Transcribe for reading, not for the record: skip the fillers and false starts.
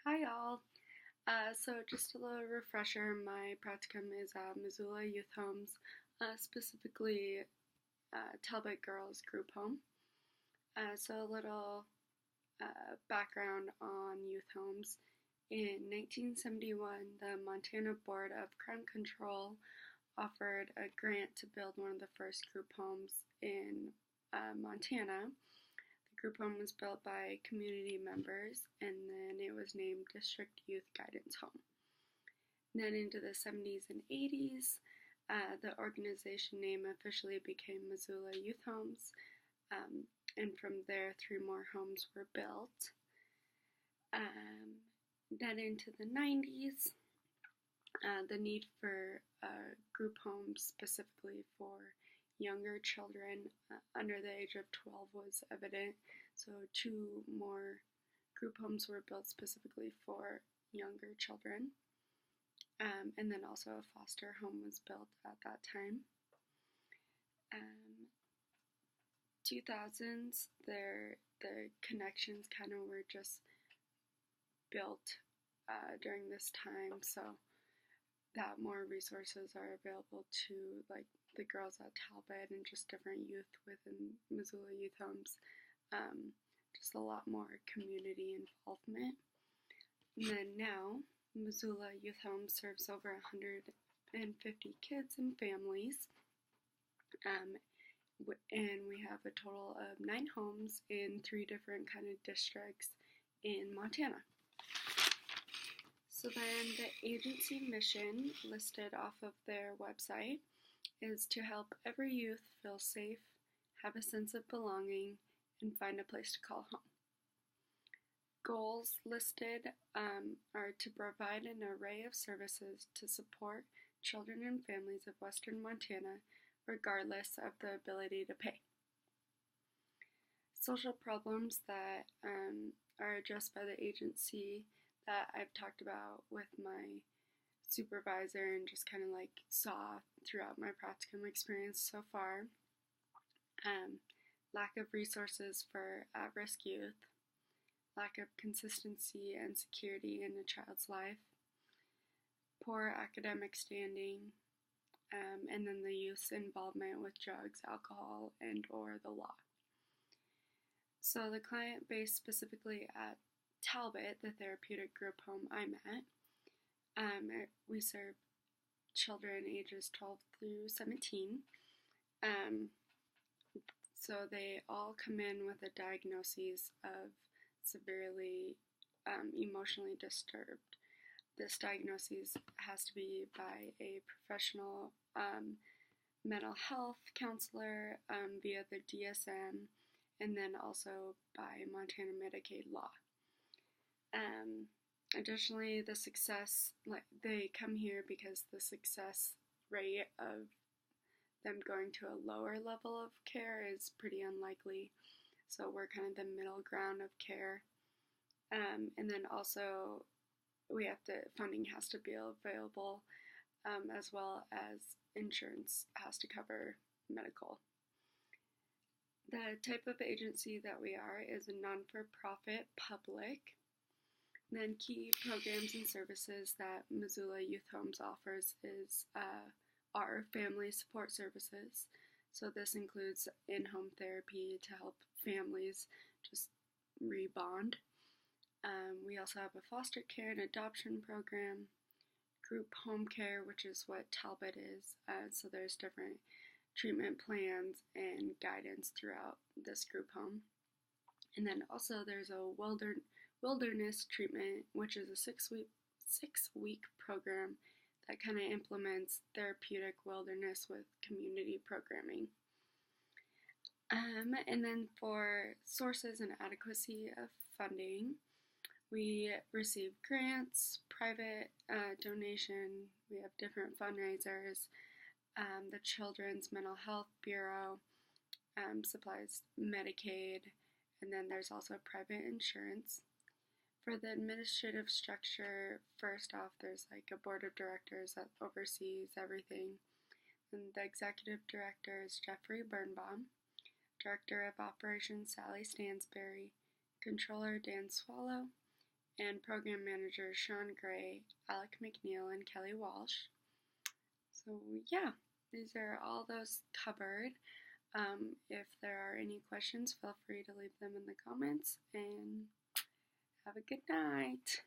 Hi all. So just a little refresher, my practicum is at Missoula Youth Homes, specifically Talbot Girls Group Home. So a little background on youth homes. In 1971, the Montana Board of Crime Control offered a grant to build one of the first group homes in Montana. The group home was built by community members, and then it was named District Youth Guidance Home. Then into the 70s and 80s, the organization name officially became Missoula Youth Homes, and from there, 3 more homes were built. Then into the 90s, the need for group homes specifically for younger children under the age of 12 was evident, so 2 more group homes were built specifically for younger children. And then also a foster home was built at that time. 2000s, the connections kind of were just built during this time, so that more resources are available to like the girls at Talbot and just different youth within Missoula Youth Homes. Just a lot more community involvement. And then now, Missoula Youth Home serves over 150 kids and families, and we have a total of 9 homes in 3 different kind of districts in Montana. So then the agency mission listed off of their website is to help every youth feel safe, have a sense of belonging, and find a place to call home. Goals listed are to provide an array of services to support children and families of Western Montana, regardless of the ability to pay. Social problems that are addressed by the agency that I've talked about with my supervisor and just kind of like saw throughout my practicum experience so far. Lack of resources for at-risk youth, lack of consistency and security in a child's life, poor academic standing, and then the youth's involvement with drugs, alcohol, and or the law. So the client base specifically at Talbot, the therapeutic group home I'm at, we serve children ages 12 through 17. So they all come in with a diagnosis of severely emotionally disturbed. This diagnosis has to be by a professional mental health counselor via the DSM, and then also by Montana Medicaid law. Additionally, the success, they come here because the success rate of them going to a lower level of care is pretty unlikely. So we're kind of the middle ground of care. And then also funding has to be available, as well as insurance has to cover medical. The type of agency that we are is a non-for-profit public. Then key programs and services that Missoula Youth Homes offers are family support services. So this includes in-home therapy to help families just rebond. We also have a foster care and adoption program, group home care, which is what Talbot is. So there's different treatment plans and guidance throughout this group home. And then also there's a wilderness treatment, which is a six-week program that kind of implements therapeutic wilderness with community programming. And then for sources and adequacy of funding, we receive grants, private donation, we have different fundraisers, the Children's Mental Health Bureau supplies Medicaid, and then there's also private insurance. For the administrative structure, first off, there's like a board of directors that oversees everything. And the executive director is Jeffrey Birnbaum, director of operations Sally Stansberry, controller Dan Swallow, and program managers Sean Gray, Alec McNeil, and Kelly Walsh. So yeah, these are all those covered. If there are any questions, feel free to leave them in the comments, and have a good night.